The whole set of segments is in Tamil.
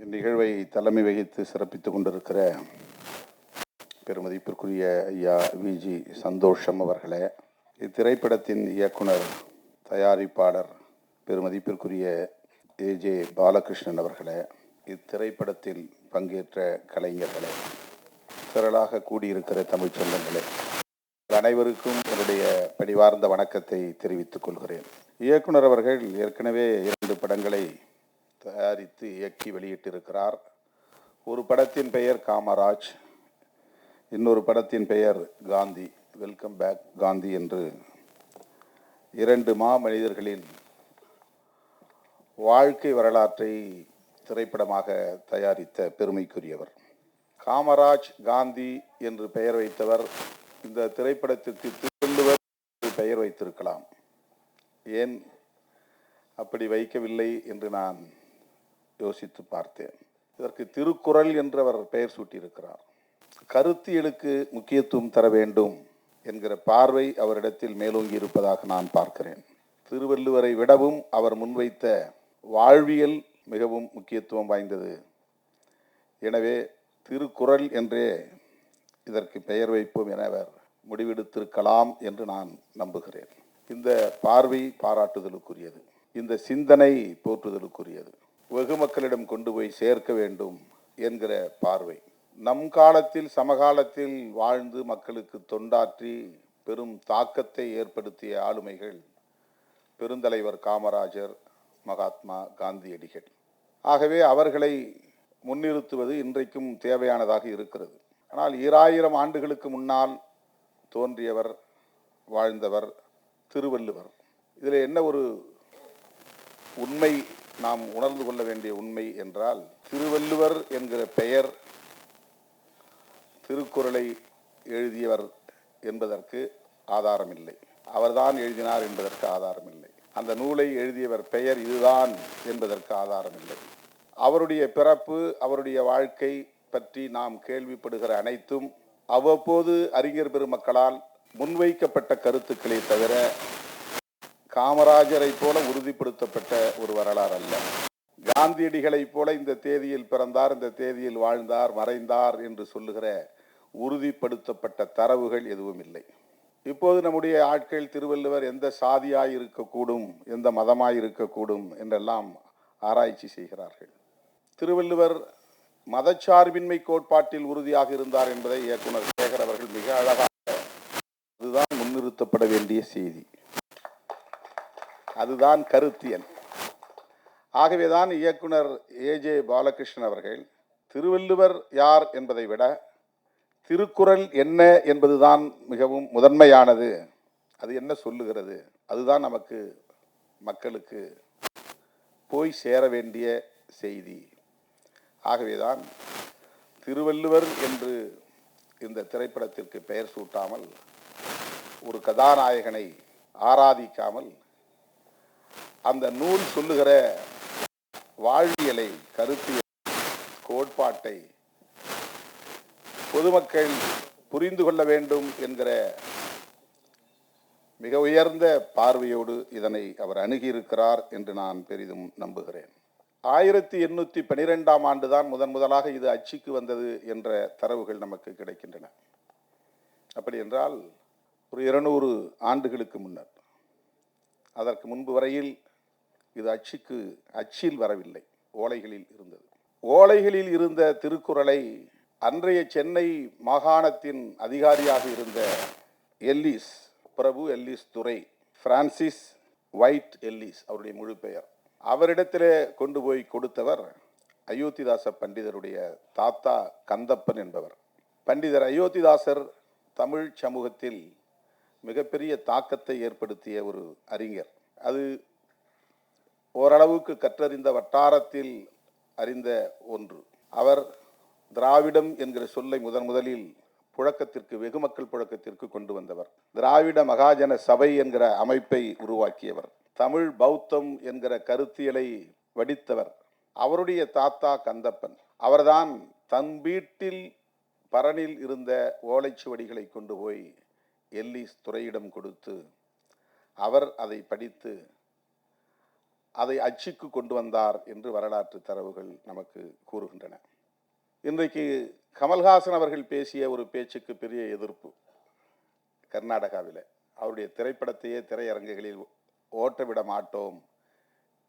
இந்நிகழ்வை தலைமை வகித்து சிறப்பித்துக் கொண்டிருக்கிற பெருமதிப்பிற்குரிய ஐயா விஜி சந்தோஷம் அவர்களே, இத்திரைப்படத்தின் இயக்குனர் தயாரிப்பாளர் பெருமதிப்பிற்குரிய ஏஜே பாலகிருஷ்ணன் அவர்களே, இத்திரைப்படத்தில் பங்கேற்ற கலைஞர்களே, திரளாக கூடியிருக்கிற தமிழ் சொந்தங்களே, அனைவருக்கும் என்னுடைய பணிவார்ந்த வணக்கத்தை தெரிவித்துக் கொள்கிறேன். இயக்குனர் அவர்கள் ஏற்கனவே 2 படங்களை தயாரித்து இயக்கி வெளியிட்டிருக்கிறார். ஒரு படத்தின் பெயர் காமராஜ், இன்னொரு படத்தின் பெயர் காந்தி, வெல்கம் பேக் காந்தி என்று 2 மாமனிதர்களின் வாழ்க்கை வரலாற்றை திரைப்படமாக தயாரித்த பெருமைக்குரியவர். காமராஜ் காந்தி என்று பெயர் வைத்தவர் இந்த திரைப்படத்திற்கு திருவள்ளுவர் என்று பெயர் வைத்திருக்கலாம். ஏன் அப்படி வைக்கவில்லை என்று நான் யோசித்து பார்த்தேன். இதற்கு திருக்குறள் என்று அவர் பெயர் சூட்டியிருக்கிறார். கருத்தியலுக்கு முக்கியத்துவம் தர வேண்டும் என்கிற பார்வை அவரிடத்தில் மேலோங்கி இருப்பதாக நான் பார்க்கிறேன். திருவள்ளுவரை விடவும் அவர் முன்வைத்த வாழ்வியல் மிகவும் முக்கியத்துவம் வாய்ந்தது. எனவே திருக்குறள் என்றே இதற்கு பெயர் வைப்போம் என அவர் முடிவெடுத்திருக்கலாம் என்று நான் நம்புகிறேன். இந்த பார்வை பாராட்டுதலுக்குரியது, இந்த சிந்தனை போற்றுதலுக்குரியது. வெகு மக்களிடம் கொண்டு போய் சேர்க்க வேண்டும் என்கிற பார்வை. நம் காலத்தில் சமகாலத்தில் வாழ்ந்து மக்களுக்கு தொண்டாற்றி பெரும் தாக்கத்தை ஏற்படுத்திய ஆளுமைகள் பெருந்தலைவர் காமராஜர், மகாத்மா காந்தியடிகள். ஆகவே அவர்களை முன்னிறுத்துவது இன்றைக்கும் தேவையானதாக இருக்கிறது. ஆனால் 2000 ஆண்டுகளுக்கு முன்னால் தோன்றியவர், வாழ்ந்தவர் திருவள்ளுவர். இதில் என்ன ஒரு உண்மை நாம் உணர்ந்து கொள்ள வேண்டிய உண்மை என்றால், திருவள்ளுவர் என்கிற பெயர் திருக்குறளை எழுதியவர் என்பதற்கு ஆதாரமில்லை, அவர்தான் எழுதினார் என்பதற்கு ஆதாரமில்லை, அந்த நூலை எழுதியவர் பெயர் இதுதான் என்பதற்கு ஆதாரமில்லை. அவருடைய பிறப்பு, அவருடைய வாழ்க்கை பற்றி நாம் கேள்விப்படுகிற அனைத்தும் அவ்வப்போது அறிஞர் பெருமக்களால் முன்வைக்கப்பட்ட கருத்துக்களை தவிர காமராஜரை போல உறுதிப்படுத்தப்பட்ட ஒரு வரலாறு அல்ல. காந்தியடிகளைப் போல இந்த தேதியில் பிறந்தார், இந்த தேதியில் வாழ்ந்தார், மறைந்தார் என்று சொல்லுகிற உறுதிப்படுத்தப்பட்ட தரவுகள் எதுவும் இல்லை. இப்போது நம்முடைய ஆட்கள் திருவள்ளுவர் எந்த சாதியாய் இருக்கக்கூடும், எந்த மதமாய் இருக்கக்கூடும் என்றெல்லாம் ஆராய்ச்சி செய்கிறார்கள். திருவள்ளுவர் மதச்சார்பின்மை கோட்பாட்டில் உறுதியாக இருந்தார் என்பதை இயக்குனர் சேகர் அவர்கள் மிக அழகாக, அதுதான் முன்னிறுத்தப்பட வேண்டிய செய்தி, அதுதான் கருத்தியல். ஆகவேதான் இயக்குனர் ஏஜே பாலகிருஷ்ணன் அவர்கள் திருவள்ளுவர் யார் என்பதை விட திருக்குறள் என்ன என்பதுதான் மிகவும் முதன்மையானது, அது என்ன சொல்லுகிறது, அதுதான் நமக்கு மக்களுக்கு போய் சேர வேண்டிய செய்தி. ஆகவேதான் திருவள்ளுவர் என்று இந்த திரைப்படத்திற்கு பெயர் சூட்டாமல், ஒரு கதாநாயகனை ஆராதிக்காமல், அந்த நூல் சொல்லுகிற வாழ்வியலை, கருத்தியல், கோட்பாட்டை பொதுமக்கள் புரிந்து கொள்ள வேண்டும் என்கிற மிக உயர்ந்த பார்வையோடு இதனை அவர் அணுகியிருக்கிறார் என்று நான் பெரிதும் நம்புகிறேன். 1812ஆம் ஆண்டுதான் முதலாக இது அச்சுக்கு வந்தது என்ற தரவுகள் நமக்கு கிடைக்கின்றன. அப்படி என்றால் ஒரு 200 ஆண்டுகளுக்கு முன்னர். அதற்கு முன்பு வரையில் இது அச்சில் வரவில்லை, ஓலைகளில் இருந்தது. ஓலைகளில் இருந்த திருக்குறளை அன்றைய சென்னை மாகாணத்தின் அதிகாரியாக இருந்த எல்லிஸ், பிரபு எல்லிஸ் துரை, பிரான்சிஸ் ஒயிட் எல்லிஸ் அவருடைய முழு பெயர், அவரிடத்திலே கொண்டு போய் கொடுத்தவர் அயோத்திதாச பண்டிதருடைய தாத்தா கந்தப்பன் என்பவர். பண்டிதர் அயோத்திதாசர் தமிழ் சமூகத்தில் மிகப்பெரிய தாக்கத்தை ஏற்படுத்திய ஒரு அறிஞர். அது ஓரளவுக்கு கற்றறிந்த வட்டாரத்தில் அறிந்த ஒன்று. அவர் திராவிடம் என்கிற சொல்லை முதலில் புழக்கத்திற்கு, வெகு மக்கள் புழக்கத்திற்கு கொண்டு வந்தவர். திராவிட மகாஜன சபை என்கிற அமைப்பை உருவாக்கியவர். தமிழ் பௌத்தம் என்கிற கருத்தியலை வடித்தவர். அவருடைய தாத்தா கந்தப்பன். அவர்தான் தன் வீட்டில் பரணில் இருந்த ஓலைச்சுவடிகளை கொண்டு போய் எல்லிஸ் துரையிடம் கொடுத்து அவர் அதை படித்து அதை அச்சுக்கு கொண்டு வந்தார் என்று வரலாற்று தரவுகள் நமக்கு கூறுகின்றன. இன்றைக்கு கமல்ஹாசன் அவர்கள் பேசிய ஒரு பேச்சுக்கு பெரிய எதிர்ப்பு கர்நாடகாவில். அவருடைய திரைப்படத்தையே திரையரங்குகளில் ஓட்டவிட மாட்டோம்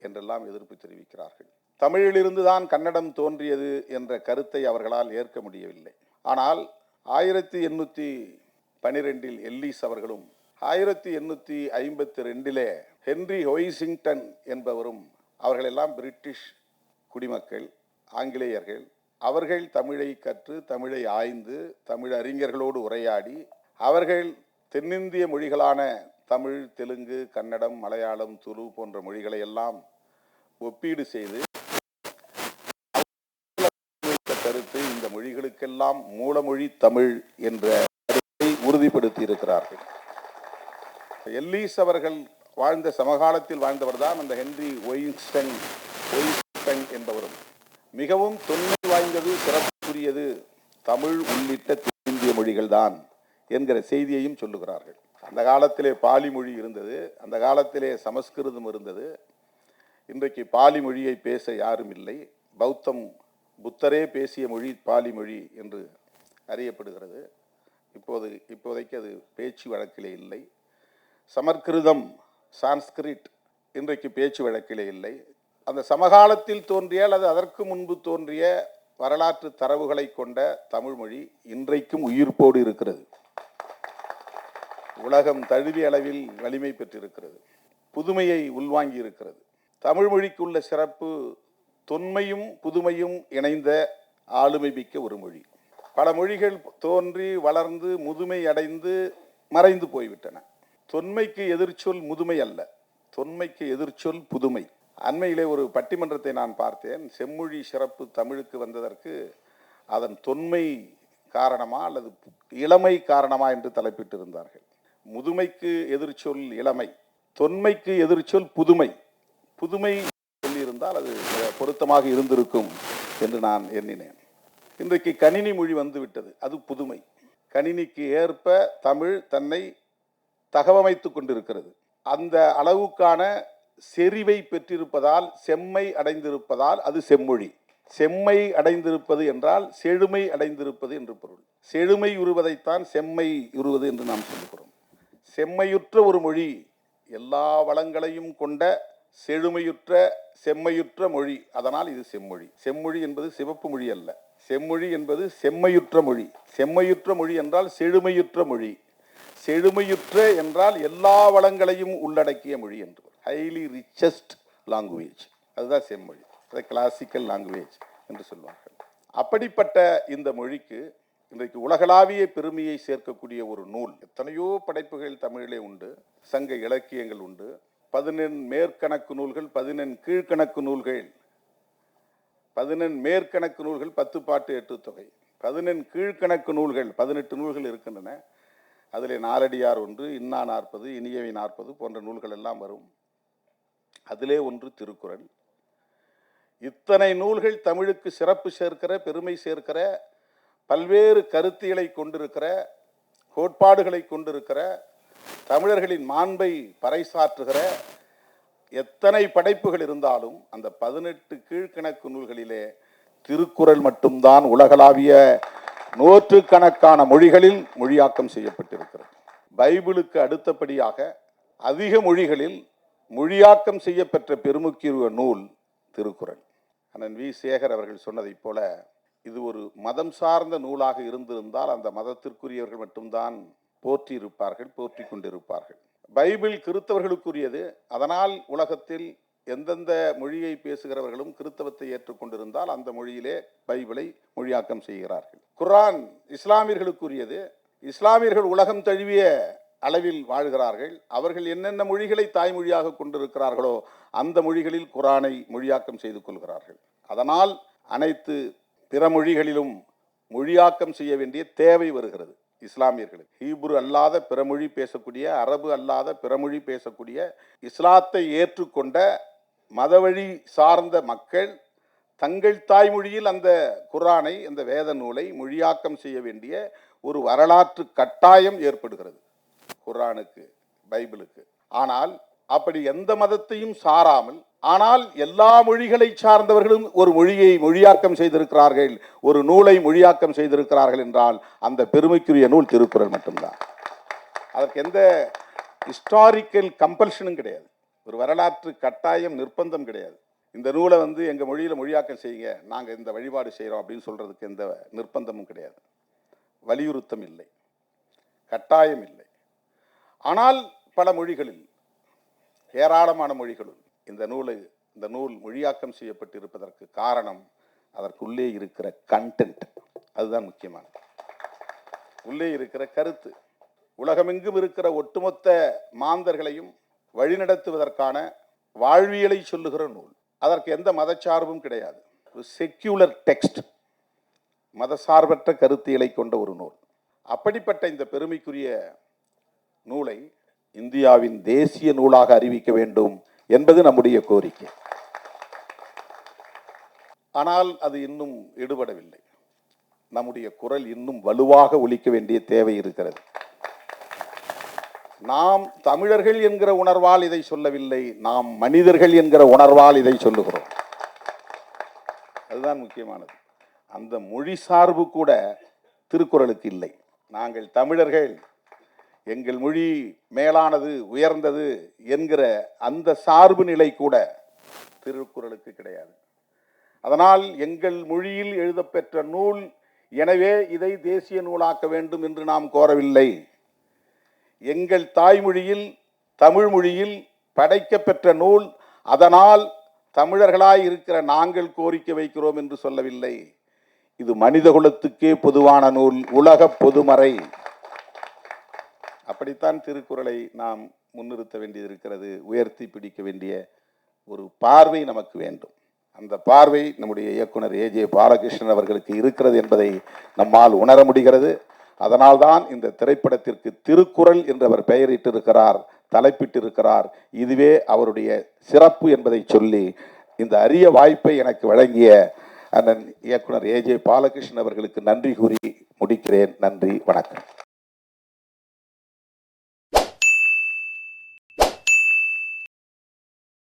என்றெல்லாம் எதிர்ப்பு தெரிவிக்கிறார்கள். தமிழிலிருந்து தான் கன்னடம் தோன்றியது என்ற கருத்தை அவர்களால் ஏற்க முடியவில்லை. ஆனால் 1812 எல்லிஸ் அவர்களும் 1852 ஹென்றி ஹொய்சிங்டன் என்பவரும், அவர்களெல்லாம் பிரிட்டிஷ் குடிமக்கள், ஆங்கிலேயர்கள். அவர்கள் தமிழை கற்று, தமிழை ஆய்ந்து, தமிழ் அறிஞர்களோடு உரையாடி, அவர்கள் தென்னிந்திய மொழிகளான தமிழ், தெலுங்கு, கன்னடம், மலையாளம், துளு போன்ற மொழிகளை எல்லாம் ஒப்பீடு செய்து கருத்து இந்த மொழிகளுக்கெல்லாம் மூலமொழி தமிழ் என்ற கருத்தை உறுதிப்படுத்தி இருக்கிறார்கள். எல்லிஸ் அவர்கள் வாழ்ந்த சமகாலத்தில் வாழ்ந்தவர் தான் அந்த ஹென்றி ஒயின்ஸ்டன் என்பவரும். மிகவும் தொன்மை வாய்ந்தது, சிறப்புக்குரியது தமிழ் உள்ளிட்ட தென்னிந்திய மொழிகள் தான் என்கிற செய்தியையும் சொல்லுகிறார்கள். அந்த காலத்திலே பாலி மொழி இருந்தது, அந்த காலத்திலே சமஸ்கிருதம் இருந்தது. இன்றைக்கு பாலி மொழியை பேச யாரும் இல்லை. பௌத்தம், புத்தரே பேசிய மொழி பாலி மொழி என்று அறியப்படுகிறது. இப்போதைக்கு அது பேச்சு வழக்கிலே இல்லை. சமஸ்கிருதம், சான்ஸ்கிரிட் இன்றைக்கு பேச்சு வழக்கிலே இல்லை. அந்த சமகாலத்தில் தோன்றிய அல்லது அதற்கு முன்பு தோன்றிய வரலாற்று தரவுகளை கொண்ட தமிழ் மொழி இன்றைக்கும் உயிர்ப்போடு இருக்கிறது. உலகம் தழுவிய அளவில் வலிமை பெற்றிருக்கிறது, புதுமையை உள்வாங்கி இருக்கிறது. தமிழ் மொழிக்கு உள்ள சிறப்பு தொன்மையும் புதுமையும் இணைந்த ஆளுமை மிக்க ஒரு மொழி. பல மொழிகள் தோன்றி வளர்ந்து முதுமை அடைந்து மறைந்து போய்விட்டன. தொன்மைக்கு எதிர்ச்சொல் முதுமை அல்ல, தொன்மைக்கு எதிர்ச்சொல் புதுமை. அண்மையிலே ஒரு பட்டிமன்றத்தை நான் பார்த்தேன். செம்மொழி சிறப்பு தமிழுக்கு வந்ததற்கு அதன் தொன்மை காரணமா அல்லது இளமை காரணமா என்று தலைப்பிட்டிருந்தார்கள். முதுமைக்கு எதிர்ச்சொல் இளமை, தொன்மைக்கு எதிர்ச்சொல் புதுமை. புதுமை சொல்லியிருந்தால் அது பொருத்தமாக இருந்திருக்கும் என்று நான் எண்ணினேன். இன்றைக்கு கணினி மொழி வந்துவிட்டது, அது புதுமை. கணினிக்கு ஏற்ப தமிழ் தன்னை தகவமைத்துக் கொண்டிருக்கிறது. அந்த அளவுக்கான செறிவை பெற்றிருப்பதால், செம்மை அடைந்திருப்பதால் அது செம்மொழி. செம்மை அடைந்திருப்பது என்றால் செழுமை அடைந்திருப்பது என்று பொருள். செழுமை உருவதைத்தான் செம்மை உருவது என்று நாம் சொல்லுகிறோம். செம்மையுற்ற ஒரு மொழி, எல்லா வளங்களையும் கொண்ட செழுமையுற்ற செம்மையுற்ற மொழி, அதனால் இது செம்மொழி. செம்மொழி என்பது சிவப்பு மொழி அல்ல, செம்மொழி என்பது செம்மையுற்ற மொழி. செம்மையுற்ற மொழி என்றால் செழுமையுற்ற மொழி. செழுமையுற்ற என்றால் எல்லா வளங்களையும் உள்ளடக்கிய மொழி என்று. ஹைலி ரிச்சஸ்ட் லாங்குவேஜ், அதுதான் செம்மொழி. அதை கிளாசிக்கல் லாங்குவேஜ் என்று சொல்வார்கள். அப்படிப்பட்ட இந்த மொழிக்கு இன்றைக்கு உலகளாவிய பெருமையை சேர்க்கக்கூடிய ஒரு நூல். எத்தனையோ படைப்புகள் தமிழிலே உண்டு, சங்க இலக்கியங்கள் உண்டு. 11 மேற்கணக்கு நூல்கள், 11 கீழ்கணக்கு நூல்கள். 11 மேற்கணக்கு நூல்கள் 10 பாட்டு 8 தொகை. 11 கீழ்கணக்கு நூல்கள் 18 நூல்கள் இருக்கின்றன. அதிலே நாலடியார் ஒன்று, இன்னா 40, இனியவை 40 போன்ற நூல்கள் எல்லாம் வரும். அதிலே ஒன்று திருக்குறள். இத்தனை நூல்கள் தமிழுக்கு சிறப்பு சேர்க்கிற, பெருமை சேர்க்கிற, பல்வேறு கருத்தியலை கொண்டிருக்கிற, கோட்பாடுகளை கொண்டிருக்கிற, தமிழர்களின் மாண்பை பறைசாற்றுகிற எத்தனை படைப்புகள் இருந்தாலும் அந்த 18 கீழ்கணக்கு நூல்களிலே திருக்குறள் மட்டும்தான் உலகளாவிய நூற்றுக்கணக்கான மொழிகளில் மொழியாக்கம் செய்யப்பட்டிருக்கிறது. பைபிளுக்கு அடுத்தபடியாக அதிக மொழிகளில் மொழியாக்கம் செய்யப்பெற்ற பெருமுக்கிய நூல் திருக்குறள். அண்ணன் வி. சேகர் அவர்கள் சொன்னதைப் போல இது ஒரு மதம் சார்ந்த நூலாக இருந்திருந்தால் அந்த மதத்திற்குரியவர்கள் மட்டும்தான் போற்றி இருப்பார்கள், போற்றி கொண்டிருப்பார்கள். பைபிள் கிறித்தவர்களுக்குரியது. அதனால் உலகத்தில் எந்தெந்த மொழியை பேசுகிறவர்களும் கிறித்தவத்தை ஏற்றுக்கொண்டிருந்தால் அந்த மொழியிலே பைபிளை மொழியாக்கம் செய்கிறார்கள். குர்ஆன் இஸ்லாமியர்களுக்குரியது. இஸ்லாமியர்கள் உலகம் தழுவிய அளவில் வாழ்கிறார்கள். அவர்கள் என்னென்ன மொழிகளை தாய்மொழியாக கொண்டிருக்கிறார்களோ அந்த மொழிகளில் குர்ஆனை மொழியாக்கம் செய்து கொள்கிறார்கள். அதனால் அனைத்து பிற மொழிகளிலும் மொழியாக்கம் செய்ய வேண்டிய தேவை வருகிறது இஸ்லாமியர்களுக்கு. ஹீப்ரு அல்லாத பிறமொழி பேசக்கூடிய, அரபு அல்லாத பிறமொழி பேசக்கூடிய, இஸ்லாத்தை ஏற்றுக்கொண்ட மதவழி சார்ந்த மக்கள் தங்கள் தாய்மொழியில் அந்த குர்ஆனை, அந்த வேத நூலை மொழியாக்கம் செய்ய வேண்டிய ஒரு வரலாற்று கட்டாயம் ஏற்படுகிறது குர்ஆனுக்கு, பைபிளுக்கு. ஆனால் அப்படி எந்த மதத்தையும் சாராமல் ஆனால் எல்லா மொழிகளை சார்ந்தவர்களும் ஒரு மொழியை மொழியாக்கம் செய்திருக்கிறார்கள், ஒரு நூலை மொழியாக்கம் செய்திருக்கிறார்கள் என்றால் அந்த பெருமைக்குரிய நூல் திருக்குறள் மட்டும்தான். அதற்கு எந்த ஹிஸ்டாரிக்கல் கம்பல்ஷனும் கிடையாது, ஒரு வரலாற்று கட்டாயம் நிர்பந்தம் கிடையாது. இந்த நூலை எங்கள் மொழியில் மொழியாக்கம் செய்யுங்க, நாங்கள் இந்த வழிபாடு செய்கிறோம் அப்படின்னு சொல்கிறதுக்கு எந்த நிர்பந்தமும் கிடையாது, வலியுறுத்தம் இல்லை, கட்டாயம் இல்லை. ஆனால் பல மொழிகளில், ஏராளமான மொழிகளும் இந்த நூல் மொழியாக்கம் செய்யப்பட்டிருப்பதற்கு காரணம் அதற்குள்ளே இருக்கிற கண்டென்ட். அதுதான் முக்கியமானது. உள்ளே இருக்கிற கருத்து உலகமெங்கும் இருக்கிற ஒட்டுமொத்த மாந்தர்களையும் வழிநடத்துவதற்கான வாழ்வியலை சொல்லுகிற நூல். அதற்கு எந்த மதச்சார்பும் கிடையாது. ஒரு செக்யூலர் டெக்ஸ்ட், மதசார்பற்ற கருத்தியலை கொண்ட ஒரு நூல். அப்படிப்பட்ட இந்த பெருமைக்குரிய நூலை இந்தியாவின் தேசிய நூலாக அறிவிக்க வேண்டும் என்பது நம்முடைய கோரிக்கை. ஆனால் அது இன்னும் ஈடுபடவில்லை. நம்முடைய குரல் இன்னும் வலுவாக ஒலிக்க வேண்டிய தேவை இருக்கிறது. நாம் தமிழர்கள் என்கிற உணர்வால் இதை சொல்லவில்லை, நாம் மனிதர்கள் என்கிற உணர்வால் இதை சொல்லுகிறோம். அதுதான் முக்கியமானது. அந்த மொழி சார்பு கூட திருக்குறளுக்கு இல்லை. நாங்கள் தமிழர்கள், எங்கள் மொழி மேலானது, உயர்ந்தது என்கிற அந்த சார்பு நிலை கூட திருக்குறளுக்கு கிடையாது. அதனால் எங்கள் மொழியில் எழுதப்பெற்ற நூல், எனவே இதை தேசிய நூலாக்க வேண்டும் என்று நாம் கோரவில்லை. எங்கள் தாய்மொழியில், தமிழ் மொழியில் படைக்கப்பெற்ற நூல், அதனால் தமிழர்களாய் இருக்கிற நாங்கள் கோரிக்கை வைக்கிறோம் என்று சொல்லவில்லை. இது மனித குலத்துக்கே பொதுவான நூல், உலக பொதுமறை. அப்படித்தான் திருக்குறளை நாம் முன்னிறுத்த வேண்டியிருக்கிறது, உயர்த்தி பிடிக்க வேண்டிய ஒரு பார்வை நமக்கு வேண்டும். அந்த பார்வை நம்முடைய இயக்குனர் ஏஜே பாலகிருஷ்ணன் அவர்களுக்கு இருக்கிறது என்பதை நம்மால் உணர முடிகிறது. அதனால்தான் இந்த திரைப்படத்திற்கு திருக்குறள் என்று அவர் பெயரிட்டிருக்கிறார், தலைப்பிட்டிருக்கிறார். இதுவே அவருடைய சிறப்பு என்பதை சொல்லி இந்த அரிய வாய்ப்பை எனக்கு வழங்கிய அண்ணன் இயக்குனர் ஏஜே பாலகிருஷ்ணன் அவர்களுக்கு நன்றி கூறி முடிக்கிறேன். நன்றி, வணக்கம்.